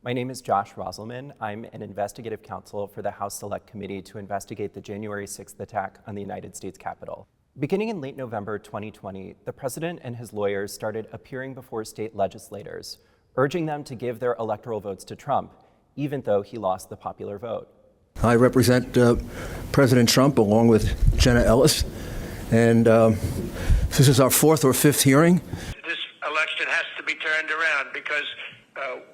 My name is Josh Roselman. I'm an investigative counsel for the House Select Committee to investigate the January 6th attack on the United States Capitol. Beginning in late November 2020, the president and his lawyers started appearing before state legislators, urging them to give their electoral votes to Trump, even though he lost the popular vote. I represent President Trump along with Jenna Ellis, and this is our fourth or fifth hearing. This election has to be turned around because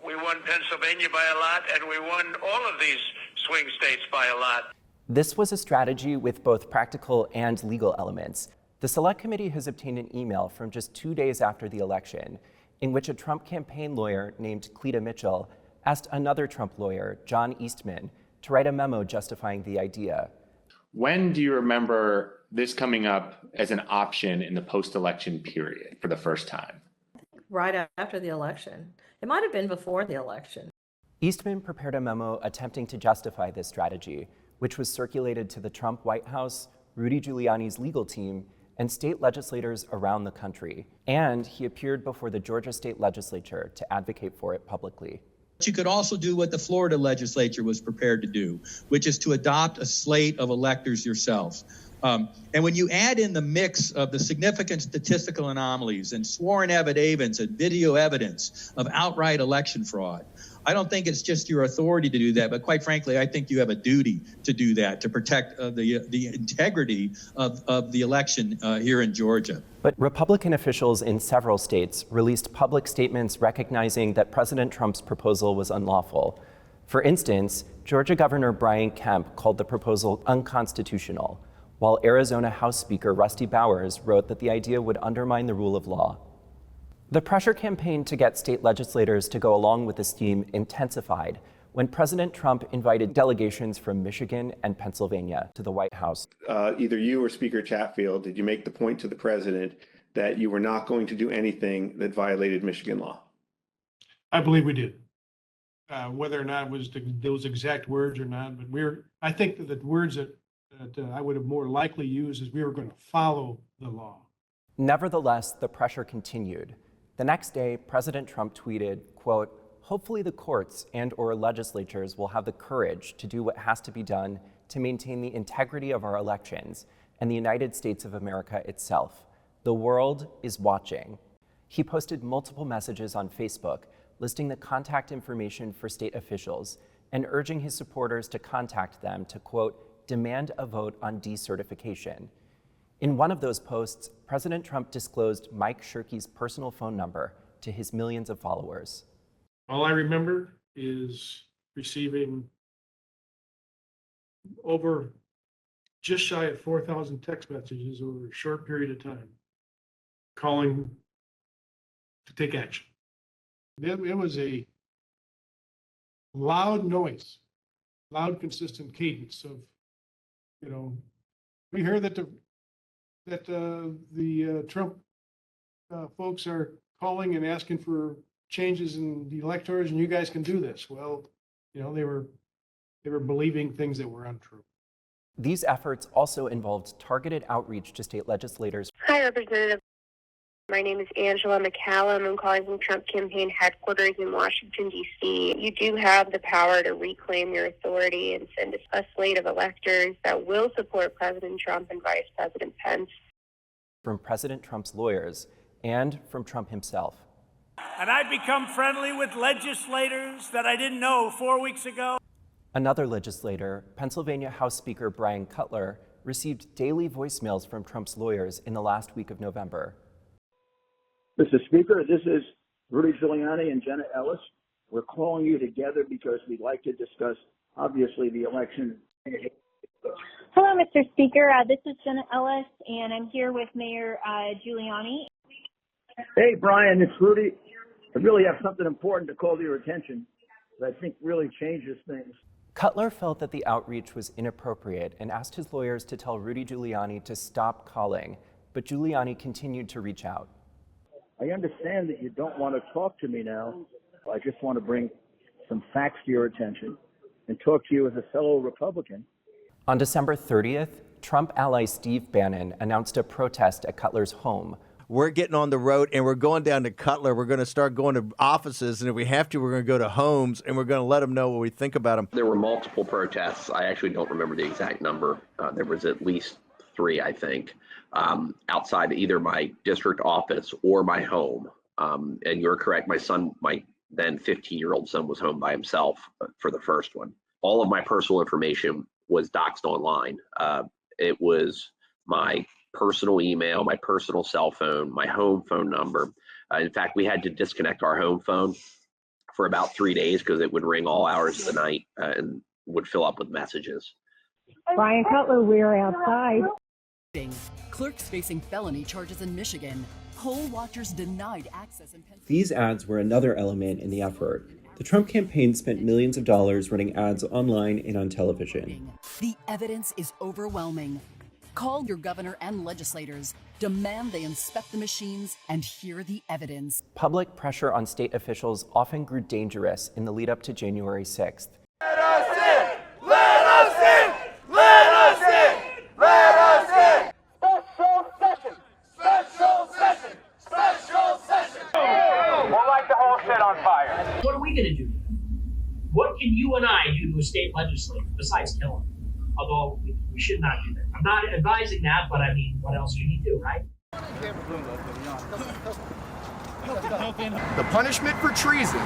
we won Pennsylvania by a lot, and we won all of these swing states by a lot. This was a strategy with both practical and legal elements. The Select Committee has obtained an email from just 2 days after the election in which a Trump campaign lawyer named Cleta Mitchell asked another Trump lawyer, John Eastman, to write a memo justifying the idea. When do you remember this coming up as an option in the post-election period for the first time? Right after the election. It might have been before the election. Eastman prepared a memo attempting to justify this strategy, which was circulated to the Trump White House, Rudy Giuliani's legal team, and state legislators around the country. And he appeared before the Georgia state legislature to advocate for it publicly. You could also do what the Florida legislature was prepared to do, which is to adopt a slate of electors yourself. And when you add in the mix of the significant statistical anomalies and sworn affidavits and video evidence of outright election fraud, I don't think it's just your authority to do that, but quite frankly, I think you have a duty to do that, to protect the integrity of the election here in Georgia. But Republican officials in several states released public statements recognizing that President Trump's proposal was unlawful. For instance, Georgia Governor Bryan called the proposal unconstitutional, while Arizona House Speaker Rusty Bowers wrote that the idea would undermine the rule of law. The pressure campaign to get state legislators to go along with the scheme intensified when President Trump invited delegations from Michigan and Pennsylvania to the White House. Either you or Speaker Chatfield, did you make the point to the president that you were not going to do anything that violated Michigan law? I believe we did. Whether or not it was those exact words or not, but I think that the words that I would have more likely used is we were going to follow the law. Nevertheless, the pressure continued. The next day, President Trump tweeted, quote, "Hopefully the courts and/or legislatures will have the courage to do what has to be done to maintain the integrity of our elections and the United States of America itself. The world is watching." He posted multiple messages on Facebook listing the contact information for state officials and urging his supporters to contact them to, quote, "demand a vote on decertification." In one of those posts, President Trump disclosed Mike Shirkey's personal phone number to his millions of followers. All I remember is receiving over just shy of 4,000 text messages over a short period of time, calling to take action. It was a loud noise, loud, consistent cadence of, we hear that the Trump folks are calling and asking for changes in the electors, and you guys can do this. Well, they were believing things that were untrue. These efforts also involved targeted outreach to state legislators. Hi, Representative. My name is Angela McCallum. I'm calling from Trump campaign headquarters in Washington, D.C. You do have the power to reclaim your authority and send a slate of electors that will support President Trump and Vice President Pence. From President Trump's lawyers and from Trump himself. And I've become friendly with legislators that I didn't know 4 weeks ago. Another legislator, Pennsylvania House Speaker Bryan Cutler, received daily voicemails from Trump's lawyers in the last week of November. Mr. Speaker, this is Rudy Giuliani and Jenna Ellis. We're calling you together because we'd like to discuss, obviously, the election. Hello, Mr. Speaker. This is Jenna Ellis, and I'm here with Mayor Giuliani. Hey, Bryan, it's Rudy. I really have something important to call to your attention that I think really changes things. Cutler felt that the outreach was inappropriate and asked his lawyers to tell Rudy Giuliani to stop calling, but Giuliani continued to reach out. I understand that you don't want to talk to me now. I just want to bring some facts to your attention and talk to you as a fellow Republican. On December 30th, Trump ally Steve Bannon announced a protest at Cutler's home, we're getting on the road and we're going down to Cutler. We're going to start going to offices, and if we have to, we're going to go to homes, and we're going to let them know what we think about them. There were multiple protests. I actually don't remember the exact number. There was at least 3, I think, outside either my district office or my home. And you're correct, my son, my then 15-year-old son, was home by himself for the first one. All of my personal information was doxed online. It was my personal email, my personal cell phone, my home phone number. In fact, we had to disconnect our home phone for about 3 days because it would ring all hours of the night and would fill up with messages. Bryan Cutler, we're outside. Clerks facing felony charges in Michigan. Poll watchers denied access in Pennsylvania. These ads were another element in the effort. The Trump campaign spent millions of dollars running ads online and on television. The evidence is overwhelming. Call your governor and legislators. Demand they inspect the machines and hear the evidence. Public pressure on state officials often grew dangerous in the lead up to January 6th. Let us in! Let us in! Let us in! Let us in! Special session! Special session! Special session! We'll light the whole shit on fire. What are we going to do? What can you and I do to a state legislator besides kill him? Although we should not do that. I'm not advising that, but I mean, what else can you do, right? The punishment for treason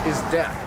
is death.